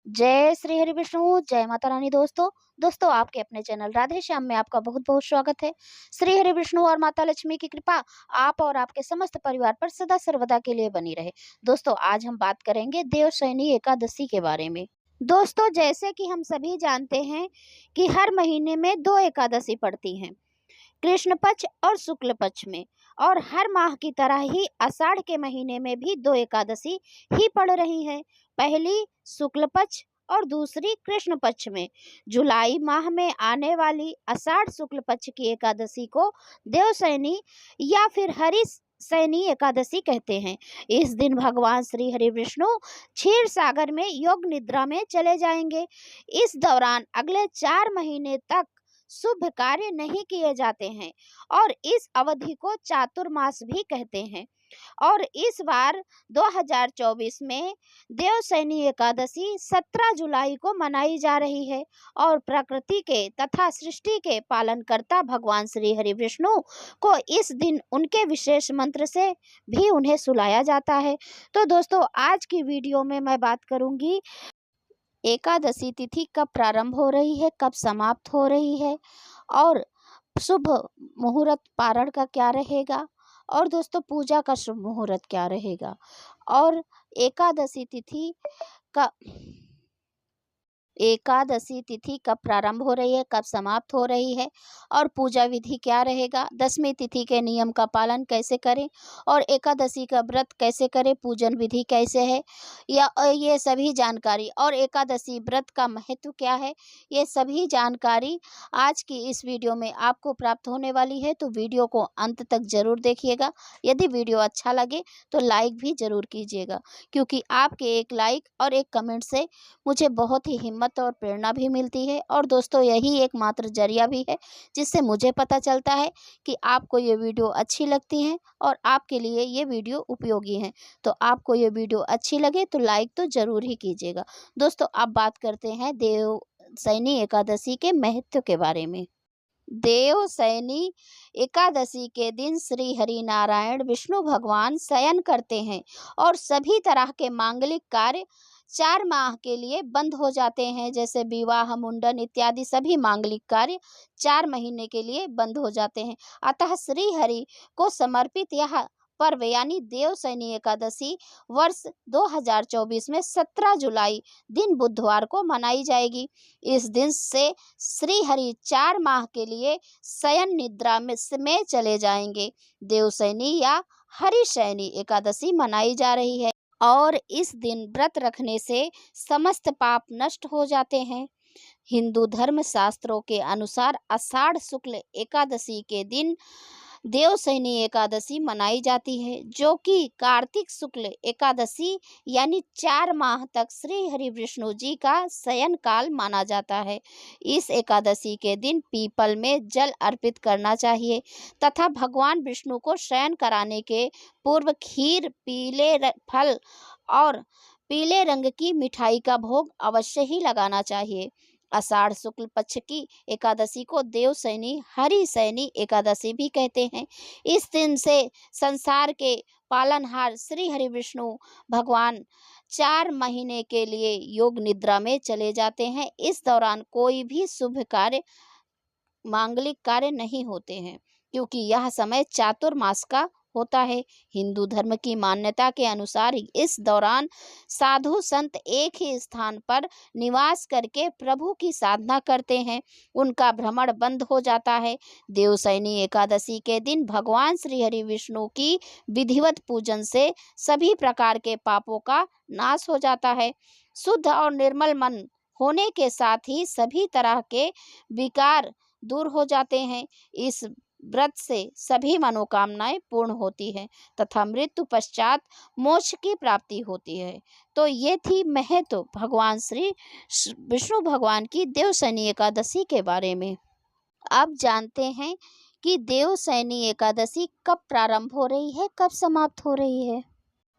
जय श्री हरि विष्णु, जय माता रानी। दोस्तों आपके अपने चैनल राधे श्याम में आपका बहुत बहुत स्वागत है। श्री हरि विष्णु और माता लक्ष्मी की कृपा आप और आपके समस्त परिवार पर सदा सर्वदा के लिए बनी रहे। दोस्तों आज हम बात करेंगे देवशयनी एकादशी के बारे में। दोस्तों जैसे कि हम सभी जानते हैं कि हर महीने में 2 एकादशी पड़ती हैं, कृष्ण पक्ष और शुक्ल पक्ष में। और हर माह की तरह ही आषाढ़ के महीने में भी 2 एकादशी ही पड़ रही हैं। पहली शुक्ल पक्ष और दूसरी कृष्ण पक्ष में। जुलाई माह में आने वाली आषाढ़ शुक्ल पक्ष की एकादशी को देवशयनी या फिर हरि शयनी एकादशी कहते हैं। इस दिन भगवान श्री हरि विष्णु क्षीर सागर में योग निद्रा में चले जाएंगे। इस दौरान अगले 4 महीने तक शुभ कार्य नहीं किए जाते हैं और इस अवधि को चातुर्मास भी कहते हैं। और इस बार 2024 में देवशयनी एकादशी 17 जुलाई को मनाई जा रही है और प्रकृति के तथा सृष्टि के पालनकर्ता भगवान श्री हरि विष्णु को इस दिन उनके विशेष मंत्र से भी उन्हें सुलाया जाता है। तो दोस्तों आज की वीडियो में मैं बात करूंगी एकादशी तिथि कब प्रारंभ हो रही है, कब समाप्त हो रही है और शुभ मुहूर्त पारण का क्या रहेगा और दोस्तों पूजा का शुभ मुहूर्त क्या रहेगा और एकादशी तिथि कब प्रारंभ हो रही है, कब समाप्त हो रही है और पूजा विधि क्या रहेगा, दशमी तिथि के नियम का पालन कैसे करें और एकादशी का व्रत कैसे करें, पूजन विधि कैसे है या ये सभी जानकारी और एकादशी व्रत का महत्व क्या है, ये सभी जानकारी आज की इस वीडियो में आपको प्राप्त होने वाली है। तो वीडियो को अंत तक जरूर देखिएगा। यदि वीडियो अच्छा लगे तो लाइक भी जरूर कीजिएगा, क्योंकि आपके एक लाइक और एक कमेंट से मुझे बहुत ही हिम्मत और प्रेरणा भी मिलती है। और दोस्तों यही एकमात्र जरिया भी है जिससे मुझे पता चलता है कि आपको ये वीडियो अच्छी लगती है और आपके लिए ये वीडियो उपयोगी है। तो आपको ये वीडियो अच्छी लगे तो लाइक तो जरूर ही कीजिएगा। दोस्तों अब बात करते हैं देवशयनी एकादशी के महत्व के बारे में। देवशयनी एकादशी के दिन श्री हरि नारायण विष्णु भगवान शयन करते हैं और सभी तरह के मांगलिक कार्य 4 माह के लिए बंद हो जाते हैं। जैसे विवाह, मुंडन इत्यादि सभी मांगलिक कार्य 4 महीने के लिए बंद हो जाते हैं। अतः श्री हरि को समर्पित यह पर्व यानी देवशयनी एकादशी वर्ष 2024 में 17 जुलाई दिन बुधवार को मनाई जाएगी। इस दिन से श्री हरि 4 माह के लिए शयन निद्रा में चले जाएंगे। देवशयनी या हरिशयनी एकादशी मनाई जा रही है और इस दिन व्रत रखने से समस्त पाप नष्ट हो जाते हैं। हिंदू धर्म शास्त्रों के अनुसार आषाढ़ शुक्ल एकादशी के दिन देवशयनी एकादशी मनाई जाती है, जो कि कार्तिक शुक्ल एकादशी यानी 4 माह तक श्री हरि विष्णु जी का शयन काल माना जाता है। इस एकादशी के दिन पीपल में जल अर्पित करना चाहिए तथा भगवान विष्णु को शयन कराने के पूर्व खीर, पीले फल और पीले रंग की मिठाई का भोग अवश्य ही लगाना चाहिए। आषाढ़ शुक्ल पक्ष की एकादशी को देवशयनी हरिशयनी एकादशी भी कहते हैं। इस दिन से संसार के पालनहार श्री हरि विष्णु भगवान 4 महीने के लिए योग निद्रा में चले जाते हैं। इस दौरान कोई भी शुभ कार्य, मांगलिक कार्य नहीं होते हैं, क्योंकि यह समय चातुर्मास का होता है। हिंदू धर्म की मान्यता के अनुसार इस दौरान साधु संत एक ही स्थान पर निवास करके प्रभु की साधना करते हैं, उनका भ्रमण बंद हो जाता है। देवशयनी एकादशी के दिन भगवान श्री हरि विष्णु की विधिवत पूजन से सभी प्रकार के पापों का नाश हो जाता है। शुद्ध और निर्मल मन होने के साथ ही सभी तरह के विकार दूर हो जाते हैं। इस व्रत से सभी मनोकामनाएं पूर्ण होती हैं तथा मृत्यु पश्चात मोक्ष की प्राप्ति होती है। तो ये थी महत्व भगवान श्री विष्णु भगवान की देवशयनी एकादशी के बारे में। अब जानते हैं कि देवशयनी एकादशी कब प्रारंभ हो रही है, कब समाप्त हो रही है।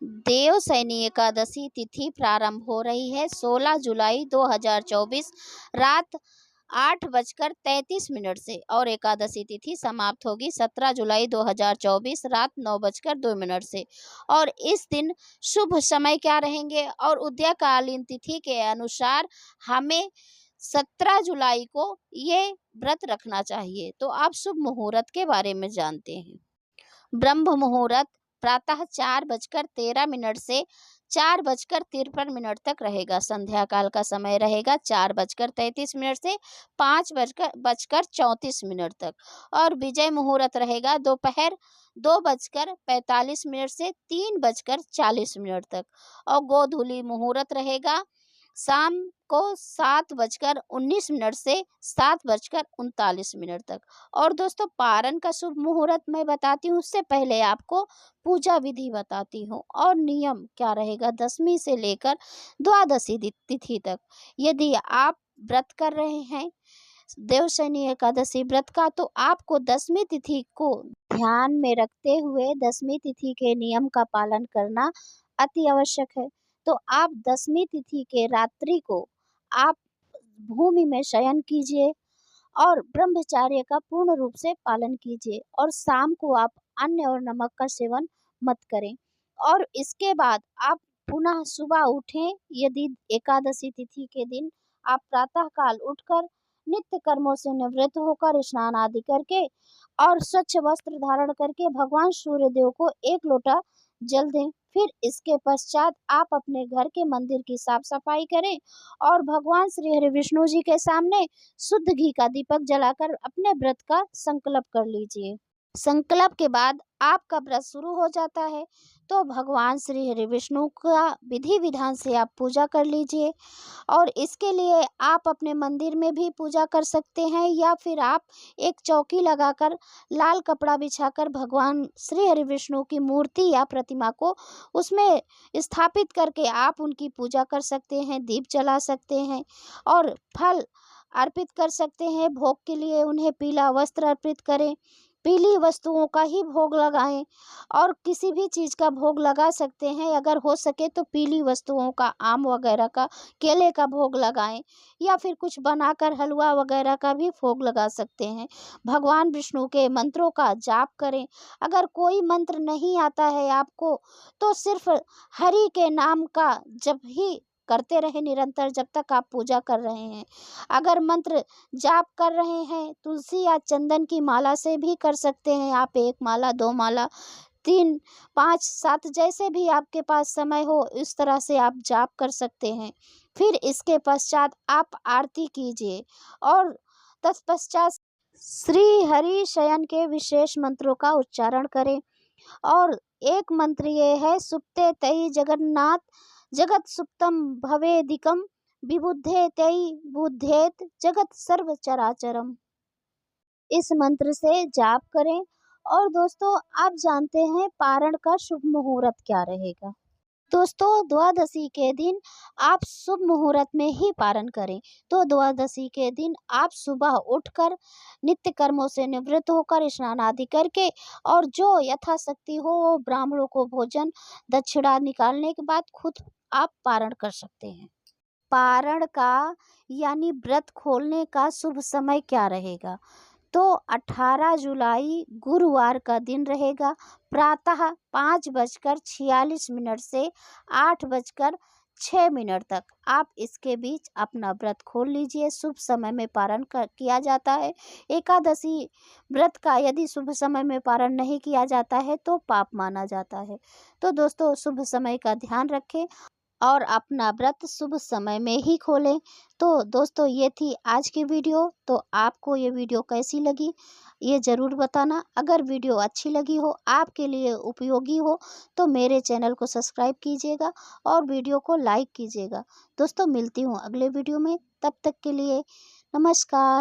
देवशयनी एकादशी तिथि प्रारंभ हो रही है 16 जुलाई 2024 रात 8:33 से और एकादशी तिथि समाप्त होगी 17 जुलाई 2024 रात 9:02 से। और इस दिन शुभ समय क्या रहेंगे और उदयकालीन तिथि के अनुसार हमें 17 जुलाई को ये व्रत रखना चाहिए। तो आप शुभ मुहूर्त के बारे में जानते हैं। ब्रह्म मुहूर्त प्रातः 4:13 से 4:53 तक रहेगा। संध्या काल का समय रहेगा 4:33 से 5:34 तक। और विजय मुहूर्त रहेगा दोपहर 2:45 से 3:40 तक। और गोधूली मुहूर्त रहेगा शाम को 7:19 से 7:39 तक। और दोस्तों पारण का शुभ मुहूर्त मैं बताती हूँ, उससे पहले आपको पूजा विधि बताती हूँ और नियम क्या रहेगा 10वीं से लेकर द्वादशी तिथि तक। यदि आप व्रत कर रहे हैं देवशयनी एकादशी व्रत का, तो आपको 10वीं तिथि को ध्यान में रखते हुए 10वीं तिथि के नियम का पालन करना अति आवश्यक है। तो आप 10वीं तिथि के रात्रि को आप भूमि में शयन कीजिए और ब्रह्मचर्य का पूर्ण रूप से पालन कीजिए। और शाम को आप अन्न और नमक का सेवन मत करें। और इसके बाद आप पुनः सुबह उठें। यदि एकादशी तिथि के दिन आप प्रातः काल उठकर नित्य कर्मों से निवृत्त होकर स्नान आदि करके और स्वच्छ वस्त्र धारण करके भगवान सूर्य देव को 1 लोटा जल दें। फिर इसके पश्चात आप अपने घर के मंदिर की साफ सफाई करें और भगवान श्री हरि विष्णु जी के सामने शुद्ध घी का दीपक जलाकर अपने व्रत का संकल्प कर लीजिए। संकल्प के बाद आपका व्रत शुरू हो जाता है। तो भगवान श्री हरि विष्णु का विधि विधान से आप पूजा कर लीजिए। और इसके लिए आप अपने मंदिर में भी पूजा कर सकते हैं या फिर आप एक चौकी लगाकर लाल कपड़ा बिछाकर भगवान श्री हरि विष्णु की मूर्ति या प्रतिमा को उसमें स्थापित करके आप उनकी पूजा कर सकते हैं, दीप जला सकते हैं और फल अर्पित कर सकते हैं। भोग के लिए उन्हें पीला वस्त्र अर्पित करें, पीली वस्तुओं का ही भोग लगाएं और किसी भी चीज़ का भोग लगा सकते हैं। अगर हो सके तो पीली वस्तुओं का, आम वगैरह का, केले का भोग लगाएं या फिर कुछ बनाकर हलवा वगैरह का भी भोग लगा सकते हैं। भगवान विष्णु के मंत्रों का जाप करें। अगर कोई मंत्र नहीं आता है आपको तो सिर्फ हरि के नाम का जप ही करते रहे निरंतर जब तक आप पूजा कर रहे हैं। अगर मंत्र जाप कर रहे हैं तुलसी या चंदन की माला से भी कर सकते हैं आप। 1 माला, 2 माला, 3, 5, 7 जैसे भी आपके पास समय हो इस तरह से आप जाप कर सकते हैं। फिर इसके पश्चात आप आरती कीजिए और तत्पश्चात श्री हरि शयन के विशेष मंत्रों का उच्चारण करें। और एक मंत्र ये है, सुप्ते तई जगन्नाथ जगत सुप्तम भवेदिकम विबुद्धे तई बुद्धेत जगत सर्व चराचरम। इस मंत्र से जाप करें। और दोस्तों आप जानते हैं पारण का शुभ मुहूर्त क्या रहेगा। दोस्तों द्वादशी के दिन आप शुभ मुहूर्त में ही पारण करें। तो द्वादशी के दिन आप सुबह उठकर नित्य कर्मों से निवृत्त होकर स्नान आदि करके और जो यथाशक्ति हो वो ब्राह्मणों को भोजन दक्षिणा निकालने के बाद खुद आप पारण कर सकते हैं। पारण का यानी व्रत खोलने का शुभ समय क्या रहेगा। तो 18 जुलाई गुरुवार का दिन रहेगा। प्रातः 5:46 से 8:06 तक आप इसके बीच अपना व्रत खोल लीजिए। शुभ समय में पारण किया जाता है। एकादशी व्रत का यदि शुभ समय में पारण नहीं किया जाता है तो पाप माना जाता है। तो दोस्तों शुभ समय का ध्यान रखें और अपना व्रत शुभ समय में ही खोलें। तो दोस्तों ये थी आज की वीडियो। तो आपको ये वीडियो कैसी लगी ये ज़रूर बताना। अगर वीडियो अच्छी लगी हो, आपके लिए उपयोगी हो तो मेरे चैनल को सब्सक्राइब कीजिएगा और वीडियो को लाइक कीजिएगा। दोस्तों मिलती हूँ अगले वीडियो में, तब तक के लिए नमस्कार।